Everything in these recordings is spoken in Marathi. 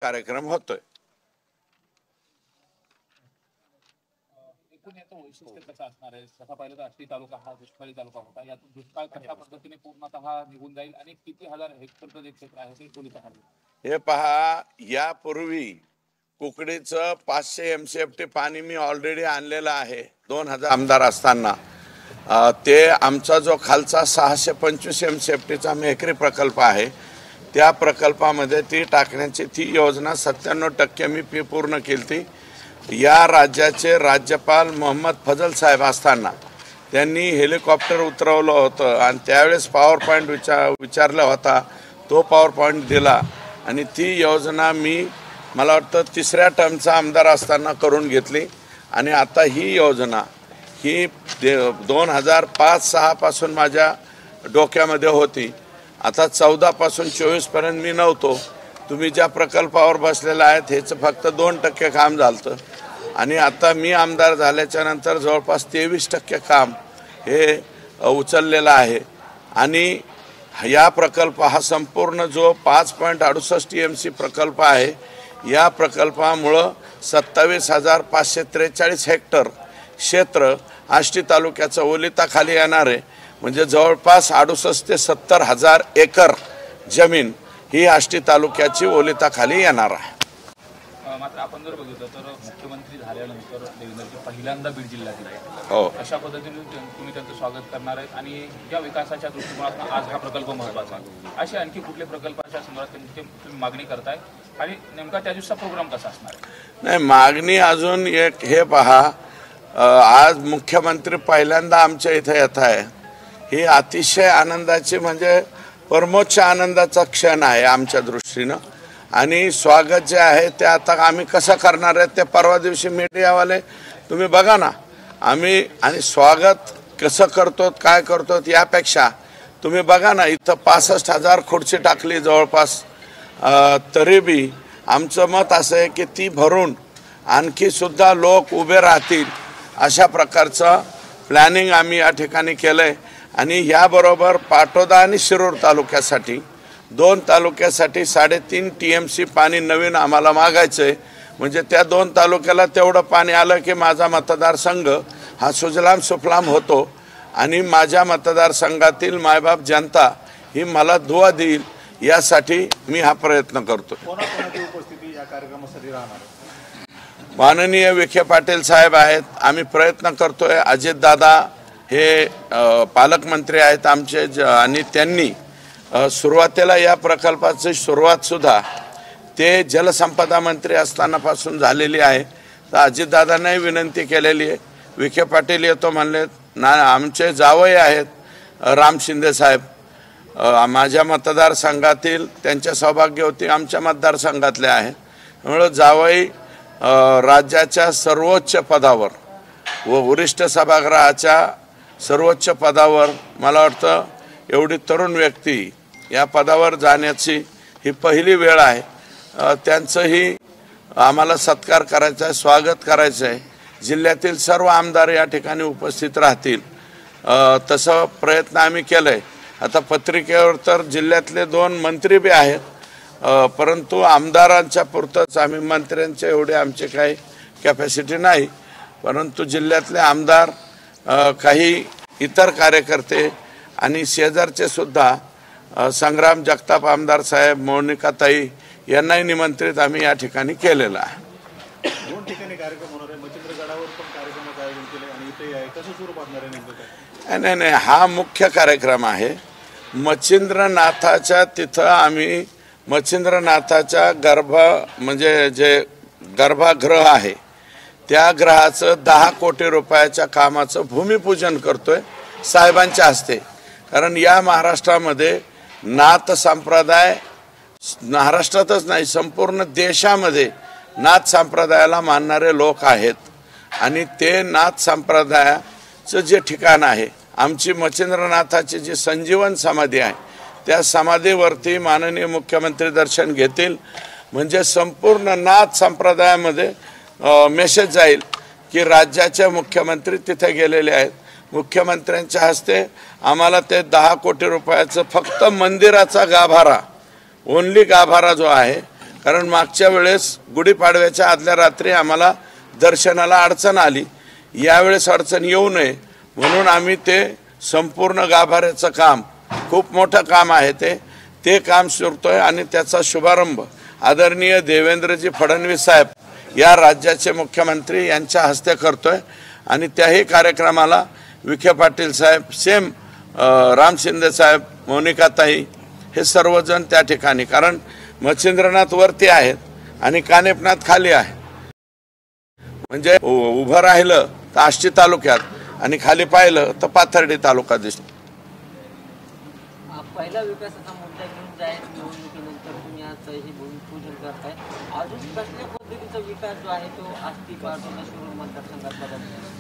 कार्यक्रम होतोय। वैशिष्ट्य कसं असणार आहे? तसा पाहिलं तर आष्टी तालुका हा दुष्काळी तालुका होता। यातून दुष्काळ कशा पद्धतीने पूर्णतः निघून जाईल आणि किती हजार हेक्टरचं जे क्षेत्र आहे ते पोलिस आहे? हे पहा, यापूर्वी कुकडीचं 500 MCFT पाणी मी ऑलरेडी आणलेलं आहे 2000 आमदार असताना। ते आमचा जो खालचा 625 MCFTचा मेहकरी प्रकल्प आहे त्या प्रकल्पामध्ये ती टाकण्याची ती योजना 97% मी पूर्ण केली। या राज्याचे राज्यपाल मोहम्मद फजल साहेब असताना त्यांनी हेलिकॉप्टर उतरवलं होतं आणि त्यावेळेस पॉवर पॉईंट विचारला होता, तो पॉवर पॉईंट दिला आणि ती योजना मला वाटतं 3ऱ्या टर्मचा आमदार असताना करून घेतली। आणि आता ही योजना ही 2005-06 पासून माझ्या डोक्यामध्ये होती। आता 14 पासून 24 पर्यंत मी नव्हतो। तुम्ही ज्या प्रकल्पावर बसलेला आहेत हेच फक्त 2% काम झालं आणि आता मी आमदार झाल्याच्या नंतर जवळपास 23% काम हे उचललेलं आहे। आणि या प्रकल्प हा संपूर्ण जो 5.68 TMC प्रकल्प आहे या प्रकल्पामुळं 27,543 हेक्टर क्षेत्र आष्टी तालुक्याचं ओलिताखाली येणार आहे। म्हणजे जवळपास 68 ते 70 हजार एकर जमीन ही आष्टी तालुक्याची ओलिताखाली येणार आहे। मात्र आपण जर बघितलं तर मुख्यमंत्री झाल्यानंतर देवेंद्रजी पहिल्यांदा बीड जिल्ह्यात आहेत। हो, अशा पद्धतीने तुम्ही त्यांचं स्वागत करणार आहेत आणि या विकासाच्या दृष्टिकोनातून आज हा प्रकल्प महत्त्वाचा आहे। असे आणखी कुठले प्रकल्पाच्या संदर्भात तुम्ही मागणी करताय आणि नेमका त्या दिवसाचा प्रोग्राम कसा असणार आहे? नाही, मागणी अजून एक हे पहा, आज मुख्यमंत्री पहिल्यांदा आमच्या इथे येत आहे। ही अतिशय आनंदाची म्हणजे परमोच्च आनंदाचा क्षण आहे आमच्या दृष्टीनं। आणि स्वागत जे आहे ते आता आम्ही कसं करणार आहे ते परवा दिवशी मीडियावाले तुम्ही बघा ना। आम्ही आणि स्वागत कसं करतो काय करतो यापेक्षा तुम्ही बघा ना, इथं 65,000 खुर्ची टाकली जवळपास, तरी बी आमचं मत असं आहे की ती भरून आणखी सुद्धा लोक उभे राहतील अशा प्रकारचं प्लॅनिंग आम्ही या ठिकाणी केलं आहे। आणि याबरोबर पाटोदा आणि शिरूर तालुक्यासाठी 2 तालुक्यासाठी 3.5 TMC पाणी नवीन आम्हाला मागायचं आहे। म्हणजे त्या 2 तालुक्याला तेवढं पाणी आलं की माझा मतदारसंघ हा सुजलाम सुफलाम होतो आणि माझ्या मतदारसंघातील मायबाप जनता ही मला दुआ देईल यासाठी मी हा प्रयत्न करतो। कोणाकोणाची उपस्थिती या कार्यक्रमासाठी राहणार? माननीय विखे पाटील साहेब आहेत, आम्ही प्रयत्न करतोय। अजितदादा हे पालकमंत्री आहेत आमचे आणि त्यांनी सुरुवातीला या प्रकल्पाची सुरुवात सुद्धा ते जलसंपदा मंत्री असतानापासून झालेली आहे। तर अजितदादांनाही विनंती केलेली आहे, विखे पाटील येतो म्हणले ना। आमचे जावई आहेत राम शिंदे साहेब, माझ्या मतदारसंघातील त्यांच्या सौभाग्यवती आमच्या मतदारसंघातले आहे। त्यामुळे जावई राज्याच्या सर्वोच्च पदावर व वरिष्ठ सभागृहाच्या सर्वोच्च पदावर, मला वाटतं एवढी तरुण व्यक्ती या पदावर जाण्याची ही पहिली वेळ आहे। त्यांचंही आम्हाला सत्कार करायचा आहे, स्वागत करायचं आहे। जिल्ह्यातील सर्व आमदार या ठिकाणी उपस्थित राहतील तसं प्रयत्न आम्ही केलं आहे। आता पत्रिकेवर तर जिल्ह्यातले 2 मंत्री बी आहेत, परंतु आमदारांच्या पुरतंच आम्ही, मंत्र्यांच्या एवढे आमचे काही कॅपॅसिटी नाही। परंतु जिल्ह्यातले आमदार, काही इतर कार्यकर्ते आणि शेजारचे सुद्धा संग्राम जगताप आमदार साहेब, मोनिकाताई यांनाही निमंत्रित आम्ही या ठिकाणी केलेलं आहे। 2 ठिकाणी कार्यक्रम होणार आहे, मच्छिंद्रगडावर पण कार्यक्रमाचं आयोजन केलं आणि इथे आहे, कसं स्वरूप असणार आहे नेमकं काय? नाही, हा मुख्य कार्यक्रम आहे। मच्छिंद्रनाथाच्या तिथं आम्ही मच्छिंद्रनाथाच्या म्हणजे जे गर्भगृह आहे त्या ग्रहाचं 10 कोटी रुपयाच्या कामाचं भूमिपूजन करतोय साहेबांच्या हस्ते। कारण या महाराष्ट्रामध्ये नाथ संप्रदाय, महाराष्ट्रातच नाही संपूर्ण देशामध्ये नाथ संप्रदायाला मानणारे लोक आहेत आणि ते नाथ संप्रदायाचं जे ठिकाण आहे, आमची मच्छिंद्रनाथाची जी संजीवन समाधी आहे त्या समाधीवरती माननीय मुख्यमंत्री दर्शन घेतील। म्हणजे संपूर्ण नाथ संप्रदायामध्ये मेसेज जाईल की राज्याचे मुख्यमंत्री तिथे गेलेले आहेत। मुख्यमंत्र्यांच्या हस्ते आम्हाला ते 10 कोटी रुपयाचं फक्त मंदिराचा गाभारा, ओनली गाभारा जो आहे कारण मागच्या वेळेस गुढीपाडव्याच्या आदल्या रात्री आम्हाला दर्शनाला अडचण आली. यावेळेस अडचण येऊ नये म्हणून आम्ही ते संपूर्ण गाभाऱ्याचं काम, खूप मोठं काम आहे ते काम सुरतोय आणि त्याचा शुभारंभ आदरणीय देवेंद्रजी फडणवीस साहेब या राज्याचे मुख्यमंत्री यांच्या हस्ते करतोय. आणि त्याही कार्यक्रमाला विखे पाटील साहेब, सेम राम शिंदे साहेब, मोनिकाताई हे सर्वजण त्या ठिकाणी, कारण मच्छिंद्रनाथ वरती आहेत आणि कानेपनाथ खाली आहे. म्हणजे उभं राहिलं तर आष्टी तालुक्यात आणि खाली पाहिलं तर पाथर्डी तालुका दिसतो. पहिला विकासाचा मुद्दा घेऊन जाहीर निवडणुकीनंतर तुम्ही आज ही भूमिपूजन करताय. अजून कसल्या पद्धतीचा विकास जो आहे तो आष्टी पाटोदा शिरूर मतदारसंघात बघा?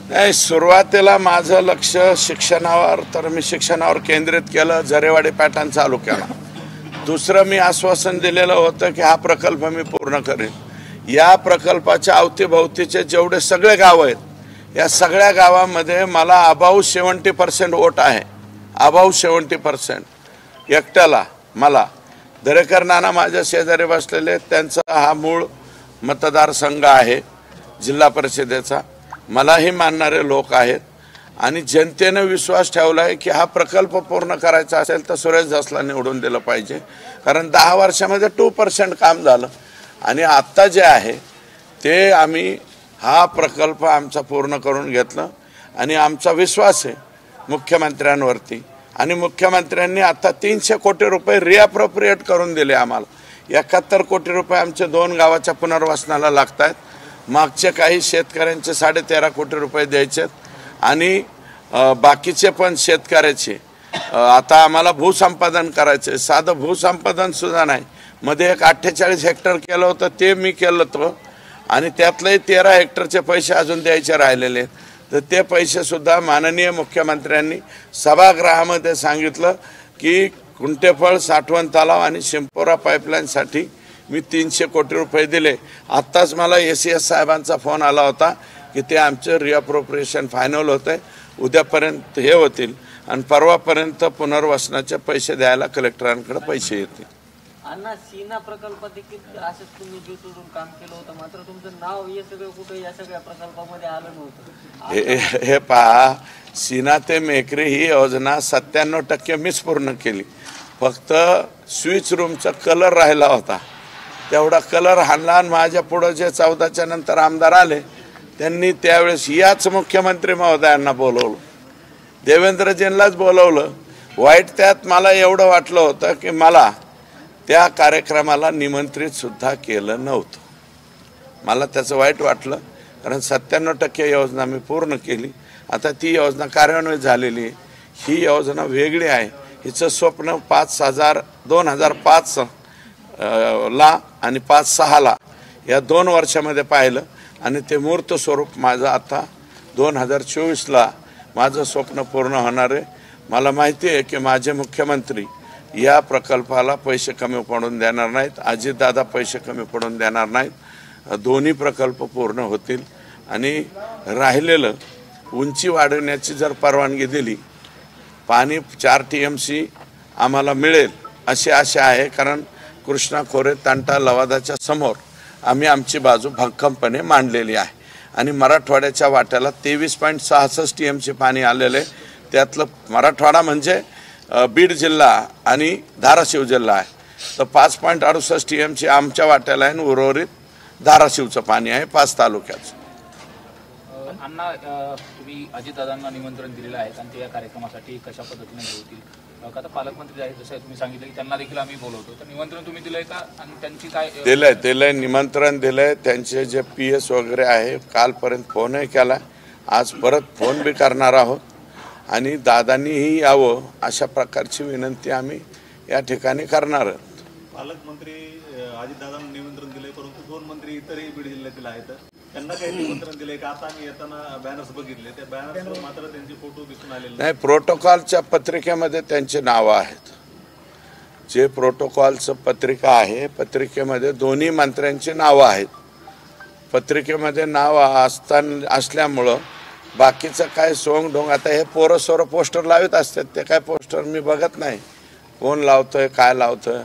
नाही, सुरुवातीला माझं लक्ष शिक्षणावर, तर मी शिक्षणावर केंद्रित केलं, झरेवाडी पॅटर्न चालू केला. दुसरं मी आश्वासन दिलेलं होतं की हा प्रकल्प मी पूर्ण करेन. या प्रकल्पाच्या अवतीभोवतीचे जेवढे सगळे गाव आहेत या सगळ्या गावामध्ये मला अबाऊ 70% वोट आहे. अबाऊ 70% एकट्याला मला. दरेकर नाना माझ्या शेजारी बसलेले, त्यांचा हा मूळ मतदारसंघ आहे जिल्हा परिषदेचा. मलाही मानणारे लोक आहेत आणि जनतेने विश्वास ठेवला आहे की हा प्रकल्प पूर्ण करायचा असेल तर सुरेश धसला निवडून दिलं पाहिजे. कारण 10 वर्षामध्ये 2% काम झालं आणि आत्ता जे आहे ते आम्ही हा प्रकल्प आमचा पूर्ण करून घेतलं. आणि आमचा विश्वास आहे मुख्यमंत्र्यांवरती, आणि मुख्यमंत्र्यांनी आता 300 कोटी रुपये रिअप्रोप्रिएट करून दिले आम्हाला. 71 कोटी रुपये आमचे 2 गावाच्या पुनर्वसनाला लागत आहेत. मागचे काही शेतकऱ्यांचे 13.5 कोटी रुपये द्यायचे आणि बाकीचे पण शेतकऱ्याचे आता आम्हाला भूसंपादन करायचे. साधं भूसंपादन सुद्धा नाही. मध्ये एक 48 हेक्टर केलं होतं, ते मी केलं होतं आणि त्यातले 13 हेक्टरचे पैसे अजून द्यायचे राहिलेले. तर ते पैसे सुद्धा माननीय मुख्यमंत्र्यांनी सभागृहामध्ये सांगितलं की कुंटेफळ साठवण तलाव आणि शिंपोरा पाईपलाईनसाठी मी 300 कोटी रुपये दिले. आत्ताच मला ACS साहेबांचा फोन आला होता की ते आमचं रिअप्रोप्रिएशन फायनल होतं आहे, उद्यापर्यंत हे होतील आणि परवापर्यंत पुनर्वसनाचे पैसे द्यायला कलेक्टरांकडे पैसे येतील. अण्णा, सीना प्रकल्प देखील असंच तुम्ही जोडून काम केलं होतं, मात्र तुमचं नाव हे सगळं कुठे या सगळ्या प्रकल्पामध्ये आलं नव्हतं. हे पहा, सीना ते मेकरी ही योजना 97% मीच पूर्ण केली. फक्त स्विच रूमचा कलर राहिला होता, तेवढा कलर हाणला आणि माझ्या पुढं जे 14च्या नंतर आमदार आले त्यांनी त्यावेळेस याच मुख्यमंत्री महोदयांना बोलवलं, देवेंद्रजींनाच बोलवलं. वाईट त्यात मला एवढं वाटलं होतं की मला त्या कार्यक्रमाला निमंत्रित सुद्धा केलं नव्हतं. मला त्याचं वाईट वाटलं, कारण 97% योजना मी पूर्ण केली. आता ती योजना कार्यान्वित झालेली आहे. ही योजना वेगळी आहे. हिचं स्वप्न 2005 ला आणि 5-6 ला या 2 वर्षामध्ये पाहिलं आणि ते मूर्त स्वरूप माझं आता 2024ला माझं स्वप्न पूर्ण होणार आहे. मला माहिती आहे की माझे मुख्यमंत्री या प्रकल्पाला पैसे कमी पडून देणार नाहीत, अजितदादा पैसे कमी पडून देणार नाहीत. दोन्ही प्रकल्प पूर्ण होतील आणि राहिलेलं उंची वाढवण्याची जर परवानगी दिली, पाणी 4 TMC आम्हाला मिळेल अशी आशा आहे. कारण कृष्णा खोरे तंटा लवादाच्या समोर आम्ही आमची बाजू भक्कमपणे मांडलेली आहे आणि मराठवाड्याच्या वाट्याला 23.66 TMC पाणी आलेलं आहे. त्यातलं मराठवाडा म्हणजे बीड जिल्हा आणि धाराशिव जिल्हा आहे. तर 5.68 TMC आमच्या वाट्याला आहे आणि उर्वरित धाराशिवचं पाणी आहे 5 तालुक्याचं. अण्णा, तुम्ही अजितदादांना निमंत्रण दिलेलं आहे आणि ते या कार्यक्रमासाठी कशा पद्धतीने होतील? आता पालकमंत्री आहेत, जसं तुम्ही सांगितलं की त्यांना देखील आम्ही बोलवतो, तर निमंत्रण तुम्ही दिलंय का आणि त्यांची काय? दिलंय निमंत्रण दिलंय. त्यांचे जे PS वगैरे आहे कालपर्यंत फोनही केला, आज परत फोन बी करणार आहोत आणि दादांनीही यावं अशा प्रकारची विनंती आम्ही या ठिकाणी करणार आहोत. पालकमंत्री अजितदादांना निमंत्रण दिले, परंतु 2 मंत्री इतरही बीड जिल्ह्यातील आहेत, त्यांना काही निमंत्रण दिले का? आता आम्ही येताना बॅनर्स बघितले, त्या बॅनर्सवर मात्र त्यांचे फोटो दिसून आलेले नाही. प्रोटोकॉलच्या पत्रिकेमध्ये त्यांचे नावं आहेत. जे प्रोटोकॉलचं पत्रिका आहे, पत्रिकेमध्ये दोन्ही मंत्र्यांची नावं आहेत. पत्रिकेमध्ये नाव असल्यामुळं बाकीचं काय सोंग ढोंग. आता हे पोरं पोस्टर लावत असतात, ते काय पोस्टर मी बघत नाही कोण लावतोय काय लावतोय.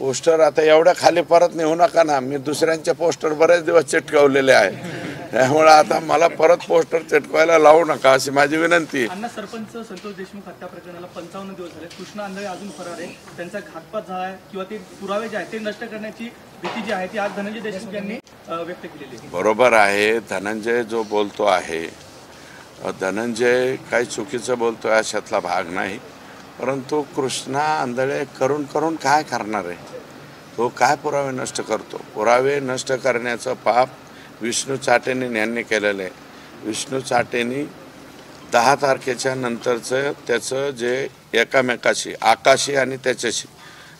पोस्टर आता एवढ्या खाली परत नेऊ नका ना, मी दुसऱ्यांचे पोस्टर बरेच दिवस चिटकवलेले आहे, त्यामुळे आता मला परत पोस्टर चिटकवायला लावू नका अशी माझी विनंती. अण्णा, सरपंच संतोष देशमुख हत्या प्रकरणाला 55 दिवस झाले. कृष्णा आंधळे अजून फरार आहे. त्यांचा घातपात झाला आहे किंवा ते पुरावे जे आहेत ते नष्ट करण्याची भीती जी आहे ती आज धनंजय देशमुख यांनी व्यक्त केलेली आहे. बरोबर आहे, धनंजय जो बोलतो आहे, धनंजय काही चुकीचं बोलतो अशातला भाग नाही, परंतु कृष्णा आंधळे करून करून काय करणार आहे, तो काय पुरावे नष्ट करतो. पुरावे नष्ट करण्याचं पाप विष्णू चाटेनी यांनी केलेलं आहे. विष्णू चाटेनी 10 तारखेच्या नंतरचं त्याचं जे एकामेकाशी आकाशी आणि त्याच्याशी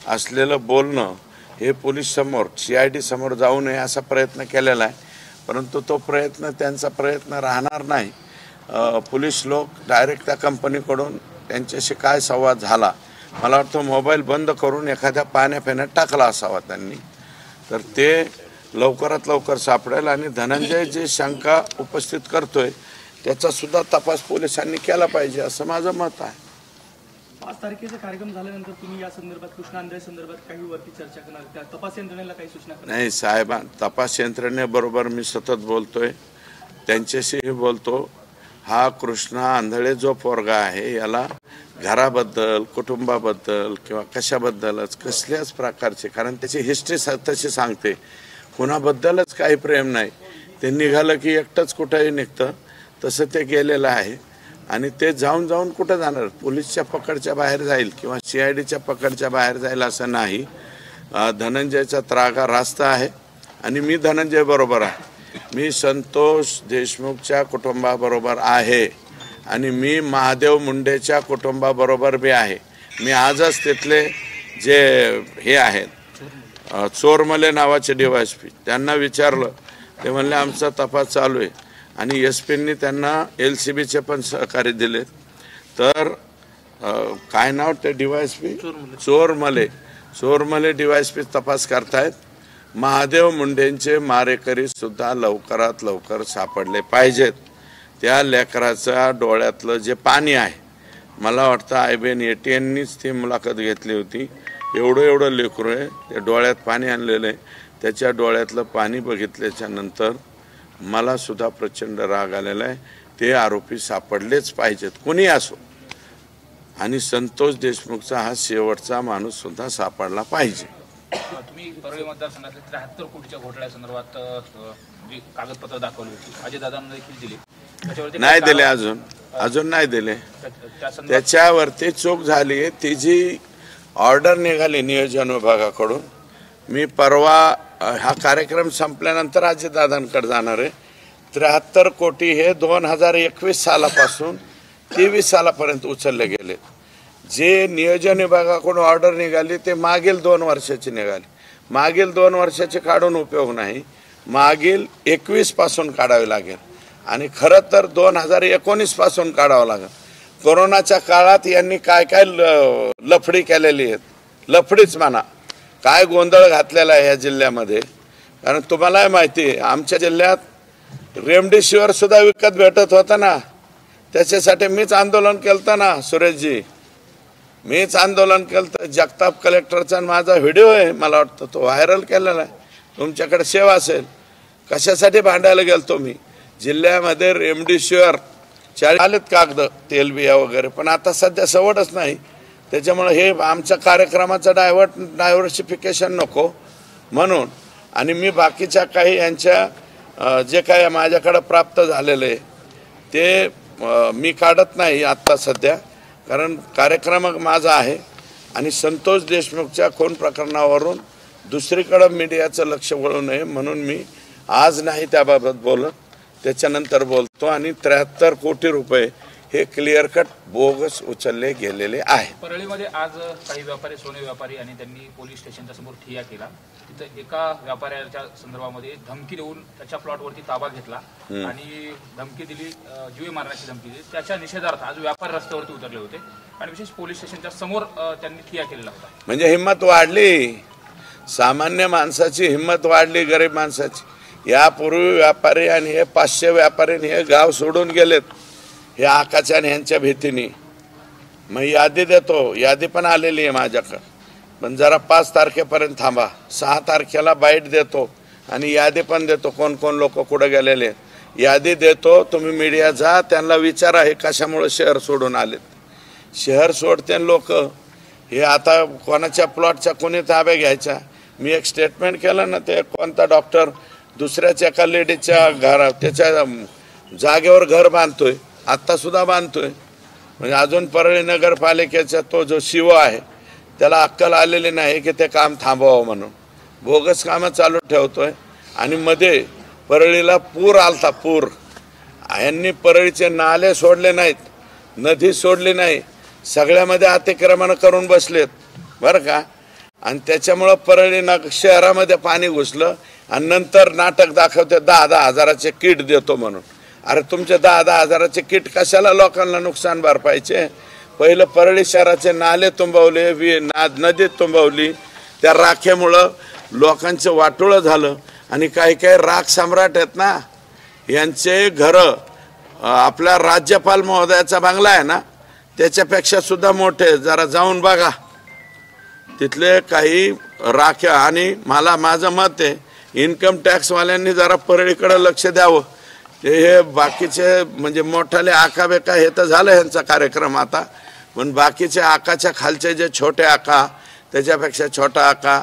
असलेलं बोलणं हे पोलीस समोर CID समोर जाऊ नये असा प्रयत्न केलेला आहे, परंतु तो प्रयत्न त्यांचा प्रयत्न राहणार नाही. पोलीस लोक डायरेक्ट त्या कंपनीकडून त्यांच्याशी काय संवाद झाला, मला वाटतं मोबाईल बंद करून एखाद्या पाण्यात टाकला असावा त्यांनी, तर ते लवकरात लवकर सापडेल. आणि धनंजय जे शंका उपस्थित करतोय त्याचा सुद्धा तपास पोलिसांनी केला पाहिजे असं माझं मत आहे. 5 तारखेचा कार्यक्रम झाल्यानंतर तुम्ही या संदर्भात कृष्णा आंधळे संदर्भात काही वरती चर्चा करणार, त्या तपास यंत्रणेला काही सूचना करणार? नाही साहेब, तपास यंत्रणेबरोबर मी सतत बोलतोय, त्यांच्याशीही बोलतो. हा कृष्णा आंधळे जो पोरगा आहे याला घराबद्दल, कुटुंबाबद्दल किंवा कशाबद्दलच कसल्याच प्रकारचे, कारण त्याची हिस्ट्री तशी सांगते, कुणाबद्दलच काही प्रेम नाही. ते निघालं की एकटंच कुठंही निघतं, तसं ते गेलेलं आहे. आणि ते जाऊन जाऊन कुठं जाणार, पोलीसच्या पकडच्या बाहेर जाईल किंवा CIDच्या पकडच्या बाहेर जाईल असं नाही. धनंजयचा त्रागा रास्त आहे आणि मी धनंजय बरोबर आहे. मी संतोष देशमुखच्या कुटुंबाबरोबर आहे आणि मी महादेव मुंडेच्या कुटुंबाबरोबर बी आहे. मी आजच तिथले जे हे आहेत चोरमले नावाचे DYSP त्यांना विचारलं, ते म्हणले आमचा तपास चालू आहे. आणि SP त्यांना LCBचे पण सहकार्य दिले. तर काय नाव ते DYSP चोरमले DYSP तपास करतायत. महादेव मुंडेंचे मारेकरी सुद्धा लवकरात लवकर सापडले पाहिजेत. त्या लेकराच्या डोळ्यातलं जे पाणी आहे, मला वाटतं IBN ATNनीच ती मुलाखत घेतली होती, एवढं लेकरू आहे, त्या डोळ्यात पाणी आणलेलं आहे. त्याच्या डोळ्यातलं पाणी बघितल्याच्या नंतर मला सुद्धा प्रचंड राग आलेला आहे. ते आरोपी सापडलेच पाहिजेत, कोणी असो. आणि संतोष देशमुखचा हा शेवटचा माणूस सुद्धा सापडला पाहिजे. तुम्ही परळी मतदारसंघातल्या 73 कोटीच्या घोटाळ्यासंदर्भात जी कागदपत्र दाखवली होती, अजयदादांना देखील दिली, त्याच्यावरती नाही दिले, अजून नाही दिले. त्याच्यावरती चूक झाली. ती जी ऑर्डर निघाली नियोजन विभागाकडून, मी परवा हा कार्यक्रम संपल्यानंतर अजयदादांकडे जाणार आहे. 73 कोटी हे 2021 सालापासून 23 सालापर्यंत उचलले गेले. जे नियोजन विभागाकडून ऑर्डर निघाली ते मागील 2 वर्षाची निघाली. मागील 2 वर्षाचे काढून उपयोग नाही, मागील 21 पासून काढावे लागेल. आणि खरं तर 2019 पासून काढावं लागेल. कोरोनाच्या काळात यांनी काय काय लफडी केलेली आहेत, लफडीच म्हणा, काय गोंधळ घातलेला आहे या जिल्ह्यामध्ये. कारण तुम्हालाही माहिती आहे, आमच्या जिल्ह्यात रेमडेसिवीर सुद्धा विकत भेटत होता ना, त्याच्यासाठी मीच आंदोलन केलं ना सुरेशजी, मीच आंदोलन केलं. जगताप कलेक्टरचा माझा व्हिडिओ आहे, मला वाटतं तो व्हायरल केलेला आहे, तुमच्याकडे सेवा असेल. कशासाठी भांडायला गेलतो मी, जिल्ह्यामध्ये रेमडेसिवीर 40 आलेत कागद, तेलबिया वगैरे, पण आता सध्या सवडच नाही. त्याच्यामुळे हे आमच्या कार्यक्रमाचं डायव्हर्सिफिकेशन नको म्हणून. आणि मी बाकीच्या काही यांच्या जे काही माझ्याकडं प्राप्त झालेलं आहे ते मी काढत नाही आत्ता सध्या, कारण कार्यक्रम माझा आहे. आणि संतोष देशमुखच्या खून प्रकरणावरून दुसरीकडं मीडियाचं लक्ष वळू नये म्हणून मी आज नाही त्याबाबत बोलत, त्याच्यानंतर बोलतो. आणि 73 कोटी रुपये हे क्लिअर कट बोगस उचलले गेलेले आहे. परळीमध्ये आज काही व्यापारी, सोने व्यापारी, आणि त्यांनी पोलीस स्टेशनच्या समोर ठिय्या केला. तिथं एका व्यापाऱ्याच्या संदर्भामध्ये धमकी देऊन त्याच्या प्लॉटवरती ताबा घेतला आणि धमकी दिली, जीवे मारण्याची धमकी दिली. त्याच्या निषेधार्थ आज व्यापारी रस्त्यावरती उतरले होते आणि विशेष पोलीस स्टेशनच्या समोर त्यांनी ठिय्या केलेला होता. म्हणजे हिंमत वाढली, सामान्य माणसाची हिंमत वाढली, गरीब माणसाची. यापूर्वी व्यापारी आणि हे 500 व्यापारी हे गाव सोडून गेलेत हे आकाच्या आणि ह्यांच्या भीतीने. मग यादी देतो, यादी पण आलेली आहे माझ्याकडं. पण जरा 5 तारखेपर्यंत थांबा. 6 तारखेला बाईट देतो आणि यादी पण देतो, कोण कोण लोक कुठं गेलेले यादी देतो. तुम्ही मीडिया जा, त्यांना विचारा हे कशामुळे शहर सोडून आलेत. शहर सोडते लोक हे आता कोणाच्या प्लॉटच्या कोणी ताब्या घ्यायच्या. मी एक स्टेटमेंट केलं ना, ते कोणता डॉक्टर दुसऱ्याच एका लेडीच्या घरा त्याच्या जागेवर घर बांधतोय, आत्तासुद्धा बांधतोय. म्हणजे अजून परळी नगरपालिकेचा तो जो शिव आहे त्याला अक्कल आलेली नाही की ते काम थांबवावं म्हणून बोगस कामं चालू ठेवतोय. आणि मध्ये परळीला पूर आलता, पूर. यांनी परळीचे नाले सोडले नाहीत, नदी सोडली नाही, सगळ्यामध्ये अतिक्रमण करून बसलेत बरं का. आणि त्याच्यामुळं परळी शहरामध्ये पाणी घुसलं आणि नंतर नाटक दाखवते 10-10 हजाराचे किट देतो म्हणून. अरे तुमचे 10-10 हजाराचे किट कशाला लोकांना नुकसान भरपायचे. पहिलं परळी शहराचे नाले तुंबवले, नदी तुंबवली, त्या राखेमुळं लोकांचं वाटोळं झालं. आणि काही काही राख सम्राट आहेत ना, यांचे घरं आपल्या राज्यपाल महोदयाचा बंगला आहे ना त्याच्यापेक्षा सुद्धा मोठे. जरा जाऊन बघा तिथले काही राख्या. आणि माझं मत आहे इन्कम टॅक्सवाल्यांनी जरा परळीकडे लक्ष द्यावं. हे बाकीचे म्हणजे मोठाले आका बेका हे तर झालं ह्यांचा कार्यक्रम आता, पण बाकीचे आकाच्या खालचे जे छोटे आका, त्याच्यापेक्षा छोटा आका,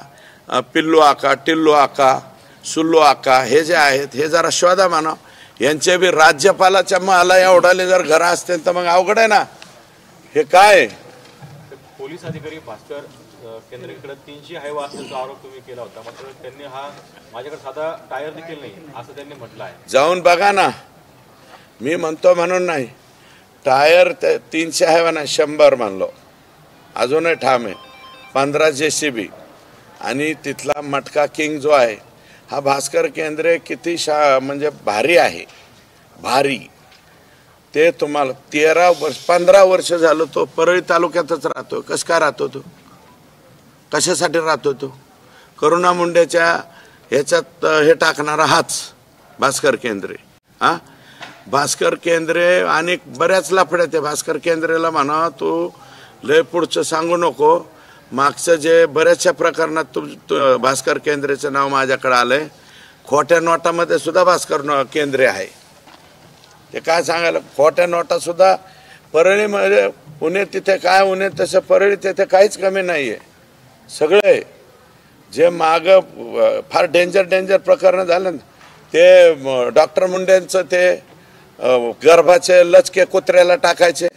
पिल्लू आका, टिल्लू आका, सुल्लू आका हे जे आहेत हे जरा शोधा म्हणा. यांचे बी राज्यपालाच्या मला एवढाले जर घरं असतील तर मग अवघड आहे ना. हे काय पोलीस अधिकारी भास्कर केंद्रेकडे 300 हायवा असल्याचा आरोप तुम्ही केला होता, मात्र त्यांनी हा माझ्याकडे साधा टायर देखील नाही असं त्यांनी म्हटलं आहे. जाऊन बघा ना, मी म्हणतो म्हणून नाही. टायर 300 हायवा ना 100 म्हणलो, अजूनही ठाम आहे. 15 JCB आणि तिथला मटका किंग जो आहे हा भास्कर केंद्रे किती म्हणजे भारी आहे, भारी. ते तुम्हाला 15 वर्ष झालं तो परळी तालुक्यातच राहतो. कसं काय राहतो तो, कशासाठी राहतो तो. करुणा मुंडेच्या ह्याच्यात हे टाकणारा हाच भास्कर केंद्रे. हां, भास्कर केंद्रे आणि बऱ्याच लफड्यात आहे. भास्कर केंद्रेला म्हणा तू लय पुढचं सांगू नको. मागचं जे बऱ्याचशा प्रकरणात भास्कर केंद्रेचं नाव माझ्याकडे आलंय. खोट्या नोटामध्ये सुद्धा भास्कर केंद्रे आहे. ते काय सांगायला, खोट्या नोटा सुद्धा परळीमध्ये, पुणे तिथे काय उन्हे तसं परळी तिथे काहीच कमी नाही आहे. सगळे जे मागं फार डेंजर प्रकरण झालं ते डॉक्टर मुंडेंचं ते गर्भाचे लचके कुत्र्याला टाकायचे,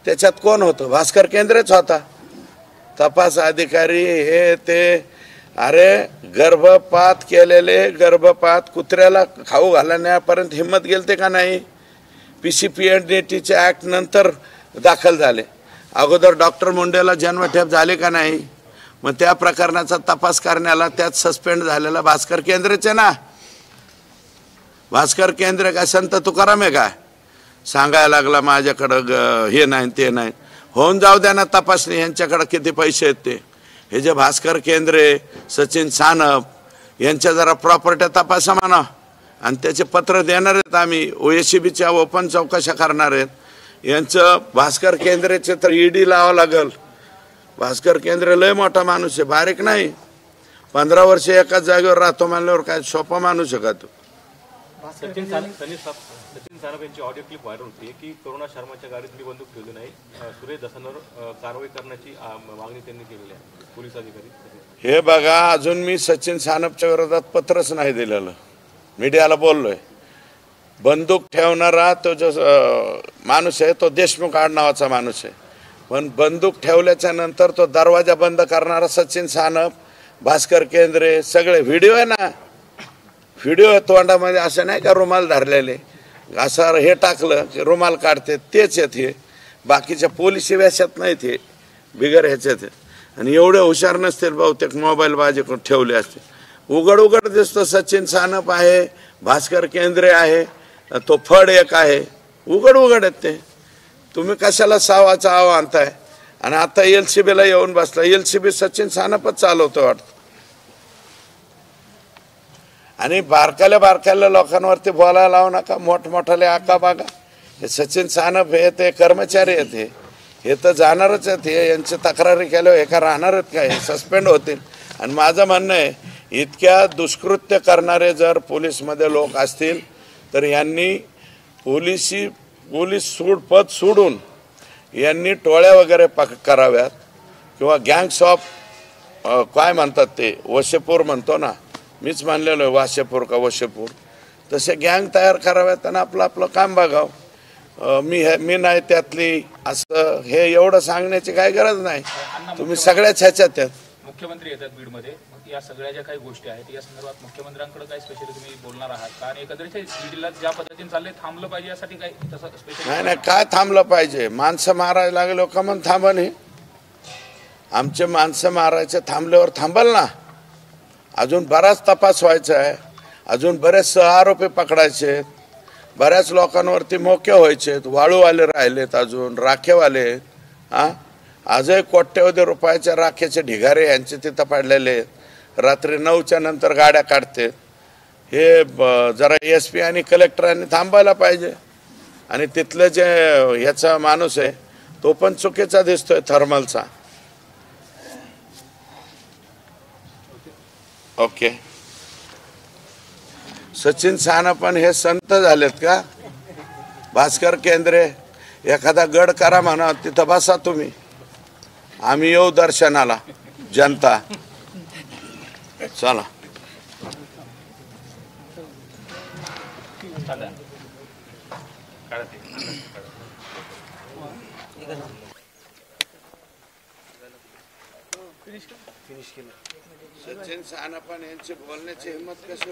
त्याच्यात कोण होतं, भास्कर केंद्रेच होता. तपास अधिकारी हे ते. अरे गर्भपात केलेले, गर्भपात कुत्र्याला खाऊ घालण्यापर्यंत हिंमत गेलते का नाही. PCPNDTचे ॲक्ट नंतर दाखल झाले, अगोदर डॉक्टर मुंडेला जन्मठेप झाले का नाही. मग त्या प्रकरणाचा तपास करण्याला त्यात सस्पेंड झालेला भास्कर केंद्रेचे ना. भास्कर केंद्रे काय संत तुकाराम आहे काय सांगायला लागला माझ्याकडं हे नाही ते नाही. होऊन जाऊ द्या ना तपासणी, यांच्याकडे किती पैसे आहेत ते. हे जे भास्कर केंद्रे, सचिन सानप यांच्या जरा प्रॉपर्ट्या तपासा म्हणा. आणि त्याचे पत्र देणार आहेत आम्ही. OACBच्या ओपन चौकशा करणार आहेत. यांचं भास्कर केंद्रेचे तर ED लावावं लागल. भास्कर केंद्रे लय मोठा माणूस आहे, बारीक नाही. 15 वर्ष एकाच जागेवर राहतो म्हणल्यावर काय सोपा माणूस आहे का तो. सचिन सानप यांची ऑडिओ क्लिप व्हायरल होती की करुणा शर्माच्या गाडीत मी बंदूक ठेवली नाही, सुरेश दसांवर कारवाई करण्याची मागणी त्यांनी केलेली आहे पोलीस अधिकारी. हे बघा, अजून मी सचिन सानपच्या विरोधात पत्रच नाही दिलेलं. मीडियाला बोललोय. बंदूक ठेवणारा तो जो माणूस आहे तो देशमुख आडनावाचा माणूस आहे. पण बंदूक ठेवल्याच्या नंतर तो दरवाजा बंद करणारा सचिन सानप, भास्कर केंद्रे सगळे. व्हिडिओ आहे ना, व्हिडिओ तोंडामध्ये असं नाही का रुमाल धरलेले, असं हे टाकलं की रुमाल काढते तेच आहेत हे. बाकीच्या पोलिसी वेशात नाहीत हे, बिगर ह्याच्यात. आणि एवढे हुशार नसतील बहुतेक, मोबाईल बाजूकडून ठेवले असते. उघड दिसतो सचिन सानप आहे, भास्कर केंद्रे आहे, तो फड एक आहे. उघड आहेत ते. तुम्ही कशाला सावाचा आव आणताय. आणि आता LCBला येऊन बसला. LCB सचिन सानपच चालवतो वाटतं. आणि बारकाल्या लोकांवरती बोलायला लावू नका. मोठमोठाले आका बागा. हे सचिन सानप हे ते कर्मचारी आहेत. हे तर जाणारच आहेत. हे यांची तक्रारी केल्यावर एका राहणारच काय, सस्पेंड होतील. आणि माझं म्हणणं आहे, इतक्या दुष्कृत्य करणारे जर पोलीसमध्ये लोक असतील तर यांनी पोलीस पद सोडून यांनी टोळ्या वगैरे कराव्यात किंवा गँग्स ऑफ काय म्हणतात ते वशेपूर म्हणतो ना, मीच मानलेलो आहे वाशेपूर का वशेपूर, तसे गँग तयार कराव्यात आणि आपलं आपलं काम बघावं. मी नाही त्यातली असं हे एवढं सांगण्याची काही गरज नाही. तुम्ही सगळ्याच ह्याच्यात आहेत. मुख्यमंत्री येतात बीडमध्ये, मग या सगळ्या ज्या काही गोष्टी आहेत या संदर्भात मुख्यमंत्र्यांकडे काय स्पेशली तुम्ही बोलणार आहात का? आणि एकंदरीत बीडला ज्या पद्धतीने चाललंय थांबलं पाहिजे यासाठी काही तसं स्पेशल? नाही काय थांबलं पाहिजे? माणसं मारायला लागलो का मग थांबन? हे आमचे माणसं मारायचे थांबल्यावर थांबल ना. अजून बराच तपास व्हायचा आहे, अजून बरेच आरोपी पकडायचे, बऱ्याच लोकांवरती मोके व्हायचे, वाळूवाले राहिलेत, अजून राखेवाले. आजही कोट्यवधी रुपयाच्या राखेचे ढिगारे यांचे तिथं पडलेले. रात्री 9च्या नंतर गाड्या काढते. हे जरा SP आणि कलेक्टरांनी थांबायला पाहिजे. आणि तिथलं जे ह्याचा माणूस आहे तो पण चुकीचा दिसतोय थर्मलचा. ओके, सचिन साना पण हे संत झालेत का? भास्कर केंद्रे एखादा गड करा म्हणा, तिथं बसा तुम्ही, आम्ही येऊ दर्शनाला, जनता. चला. सचिन साना पण यांची बोलण्याची हिंमत कशी